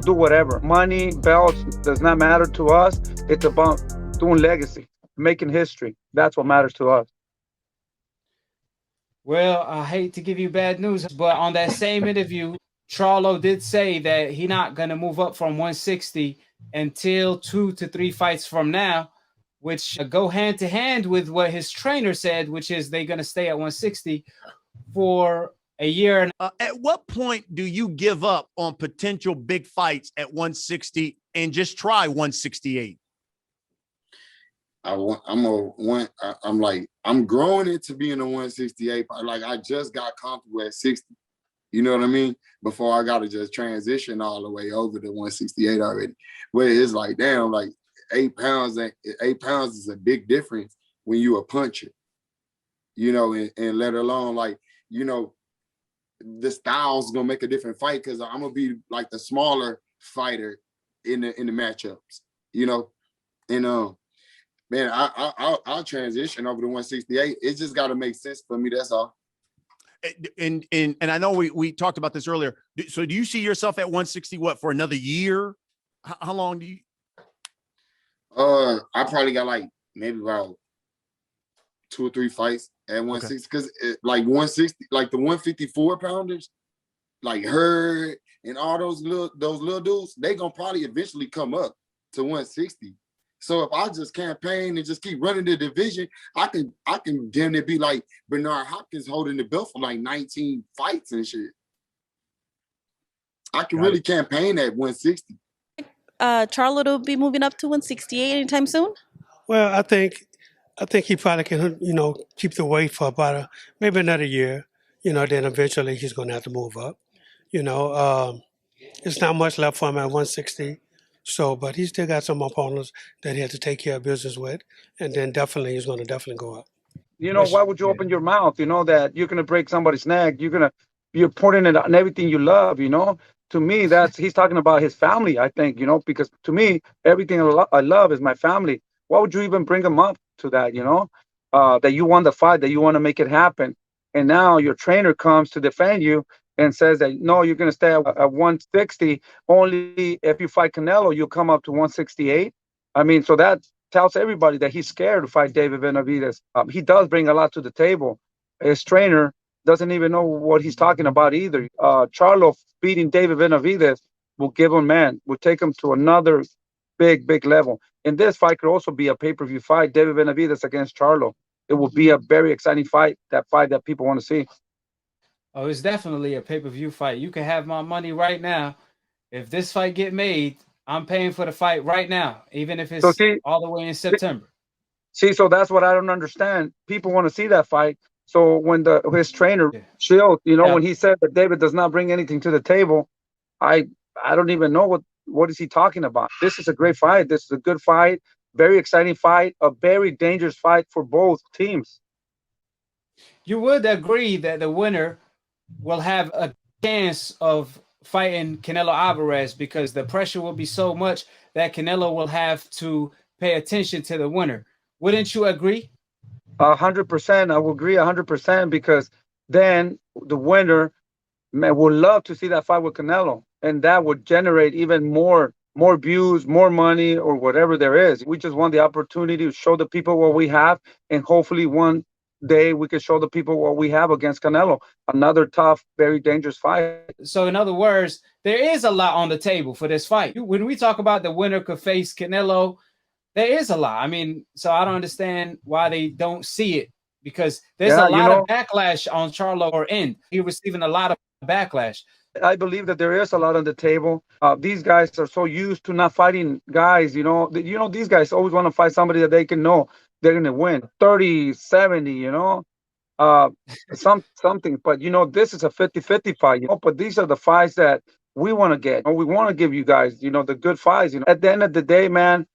do whatever. Money, belts does not matter to us. It's about doing legacy, making history. That's what matters to us. Well, I hate to give you bad news, but on that same interview, Charlo did say that he not gonna move up from 160 until 2 to 3 fights from now, which go hand to hand with what his trainer said, which is they're gonna stay at 160 for a year. At what point do you give up on potential big fights at 160 and just try 168? I'm growing into being a 168. Like I just got comfortable at 60. You know what I mean? Before I got to just transition all the way over to 168 already. Where it's like, damn, like 8 pounds is a big difference when you a puncher. You know, and let alone like, you know, the style's gonna make a different fight because I'm gonna be like the smaller fighter in the matchups, you know. And man, I'll transition over to 168. It just got to make sense for me. That's all. And I know we talked about this earlier. So do you see yourself at 160? What, for another year? How long do you? I probably got like maybe about 2 or 3 fights at 160 because like 160, like the 154 pounders, like Hurd and all those little dudes, they gonna probably eventually come up to 160. So if I just campaign and just keep running the division, I can damn near be like Bernard Hopkins holding the belt for like 19 fights and shit. I can really campaign at 160. Charlo will be moving up to 168 anytime soon? Well, I think he probably can, you know, keep the weight for about maybe another year. You know, then eventually he's going to have to move up. You know, it's not much left for him at 160. So, but he still got some opponents that he had to take care of business with, and then he's going to definitely go up. You know, why would you open your mouth? You know that you're going to break somebody's neck. You're putting it on everything you love. You know, to me, he's talking about his family. I think, you know, because to me, everything I love is my family. Why would you even bring him up to that? You know, that you won the fight, that you want to make it happen, and now your trainer comes to defend you and says that, no, you're going to stay at 160. Only if you fight Canelo, you'll come up to 168. I mean, so that tells everybody that he's scared to fight David Benavidez. He does bring a lot to the table. His trainer doesn't even know what he's talking about either. Charlo beating David Benavidez will take him to another big level. And this fight could also be a pay-per-view fight, David Benavidez against Charlo. It will be a very exciting fight that people want to see. Oh, it's definitely a pay-per-view fight. You can have my money right now. If this fight get made, I'm paying for the fight right now, even if it's all the way in September. So that's what I don't understand. People want to see that fight. So when his trainer, Shield, you know, when he said that David does not bring anything to the table, I don't even know what is he talking about. This is a great fight. This is a good fight, very exciting fight, a very dangerous fight for both teams. You would agree that the winner will have a chance of fighting Canelo Alvarez because the pressure will be so much that Canelo will have to pay attention to the winner. Wouldn't you agree? 100%. I will agree 100% because then the winner would love to see that fight with Canelo, and that would generate even more views, more money, or whatever there is. We just want the opportunity to show the people what we have, and hopefully one day we can show the people what we have against Canelo. Another tough, very dangerous fight. So in other words, there is a lot on the table for this fight. When we talk about the winner could face Canelo, there is a lot. I mean, so I don't understand why they don't see it, because there's a lot of backlash on Charlo or end. He's receiving a lot of backlash. I believe that there is a lot on the table. These guys are so used to not fighting guys, you know, these guys always want to fight somebody that they can know they're going to win 30, 70, you know, something. But, you know, this is a 50-50 fight, you know, but these are the fights that we want to get. Or we want to give you guys, you know, the good fights. You know, at the end of the day, man,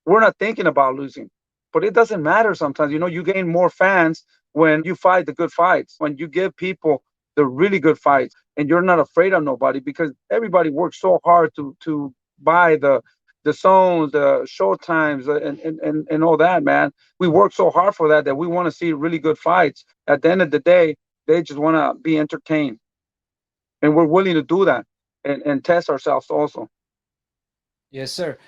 we're not thinking about losing, but it doesn't matter sometimes. You know, you gain more fans when you fight the good fights, when you give people the really good fights, and you're not afraid of nobody, because everybody works so hard to buy the zones, the show times, and all that, man. We work so hard for that we want to see really good fights. At the end of the day, they just want to be entertained, and we're willing to do that and test ourselves also. Yes, sir.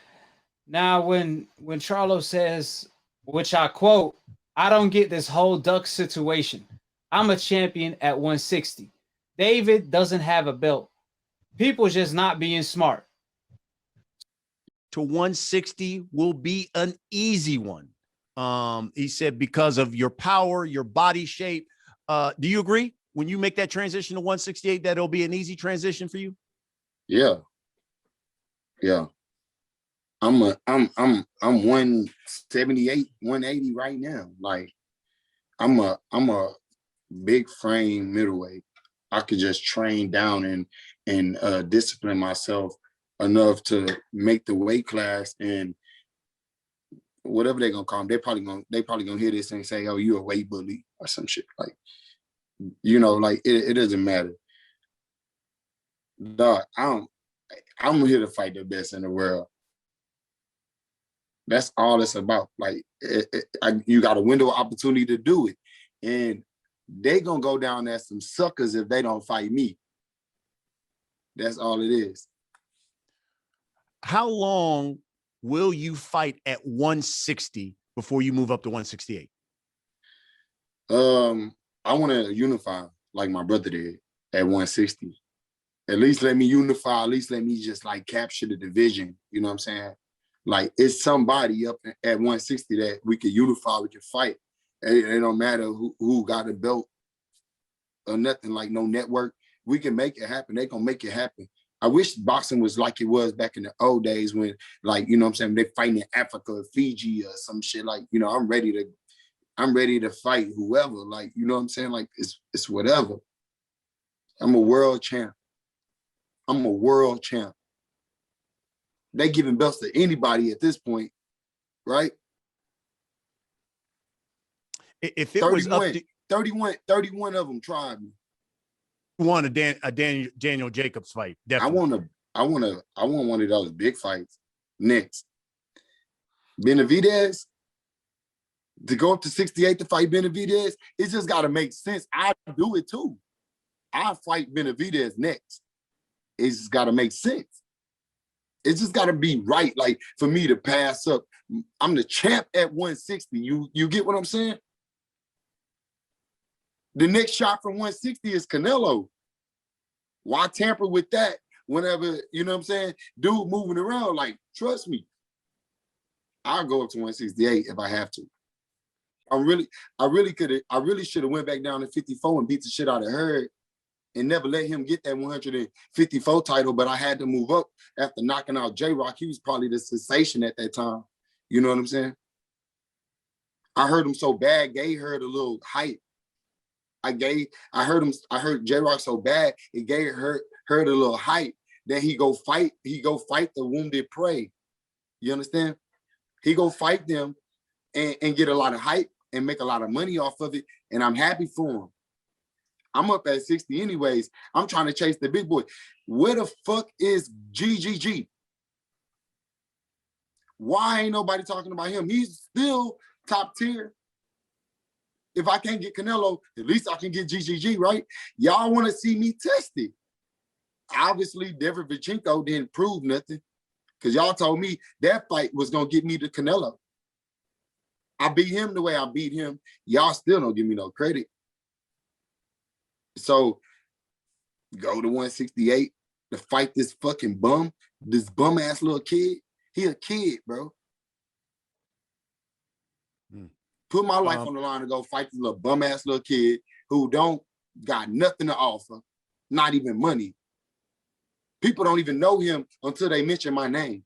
Now, when Charlo says, which I quote, "I don't get this whole duck situation. I'm a champion at 160. David doesn't have a belt. People just not being smart." To 160 will be an easy one. He said because of your power, your body shape. Do you agree? When you make that transition to 168, that it'll be an easy transition for you? Yeah. Yeah. I'm 178, 180 right now. Like I'm a big frame middleweight. I could just train down and discipline myself enough to make the weight class, and whatever they're gonna call them, they probably gonna hear this and say, "Oh, you a weight bully" or some shit. Like, like it doesn't matter. Dog, I'm here to fight the best in the world. That's all it's about. Like, you got a window of opportunity to do it, and they gonna go down as some suckers if they don't fight me. That's all it is. How long will you fight at 160 before you move up to 168? I want to unify like my brother did at 160. At least let me unify. At least let me just like capture the division. You know what I'm saying? Like, it's somebody up at 160 that we could unify, we could fight. It don't matter who got a belt or nothing, like no network. We can make it happen. They gonna make it happen. I wish boxing was like it was back in the old days when, like, you know what I'm saying, they fighting in Africa or Fiji or some shit. Like, I'm ready to fight whoever. Like, you know what I'm saying? Like, it's whatever. I'm a world champ. I'm a world champ. They giving belts to anybody at this point, right? If it was up to 31 of them tried me. Want a Daniel Jacobs fight, definitely. I want one of those big fights next. Benavidez, to go up to 68 to fight Benavidez, it just got to make sense. I do it too. I fight Benavidez next. It's just got to make sense. It's just got to be right, like, for me to pass up. I'm the champ at 160. You get what I'm saying? The next shot from 160 is Canelo. Why tamper with that whenever, you know what I'm saying, dude moving around? Like, trust me, I'll go up to 168 if I have to. I really should have went back down to 54 and beat the shit out of Hurd and never let him get that 154 title, but I had to move up after knocking out J-Rock. He was probably the sensation at that time. You know what I'm saying? I heard him so bad, gave Hurd a little hype. I heard J-Rock so bad, it gave Hurd a little hype. Then he go fight the wounded prey. You understand? He go fight them and get a lot of hype and make a lot of money off of it. And I'm happy for him. I'm up at 60 anyways. I'm trying to chase the big boy. Where the fuck is GGG? Why ain't nobody talking about him? He's still top tier. If I can't get Canelo, at least I can get GGG, right? Y'all want to see me tested. Obviously, Derevchenko didn't prove nothing because y'all told me that fight was going to get me to Canelo. I beat him the way I beat him. Y'all still don't give me no credit. So, go to 168 to fight this fucking bum, this bum-ass little kid. He a kid, bro. Put my life on the line to go fight this little bum-ass little kid who don't got nothing to offer, not even money. People don't even know him until they mention my name.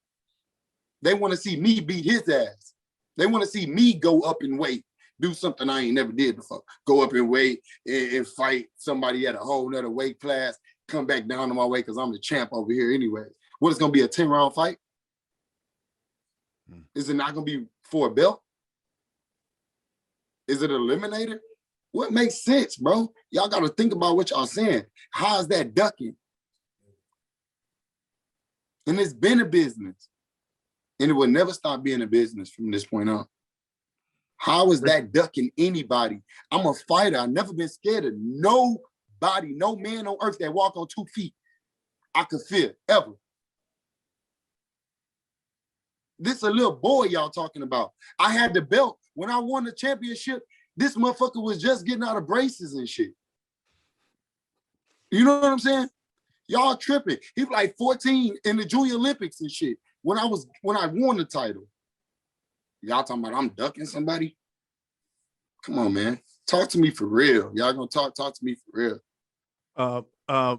They want to see me beat his ass. They want to see me go up in weight, do something I ain't never did before. Go up in weight and fight somebody at a whole nother weight class, come back down to my weight because I'm the champ over here anyway. What, it's going to be a 10-round fight? Is it not going to be for a belt? Is it an eliminator? What makes sense, bro? Y'all got to think about what y'all saying. How is that ducking? And it's been a business. And it will never stop being a business from this point on. How is that ducking anybody? I'm a fighter. I've never been scared of nobody, no man on earth that walk on 2 feet I could fear, ever. This a little boy y'all talking about. I had the belt. When I won the championship, this motherfucker was just getting out of braces and shit. You know what I'm saying? Y'all tripping. He was like 14 in the Junior Olympics and shit. When I won the title. Y'all talking about I'm ducking somebody? Come on, man. Talk to me for real. Y'all gonna talk to me for real.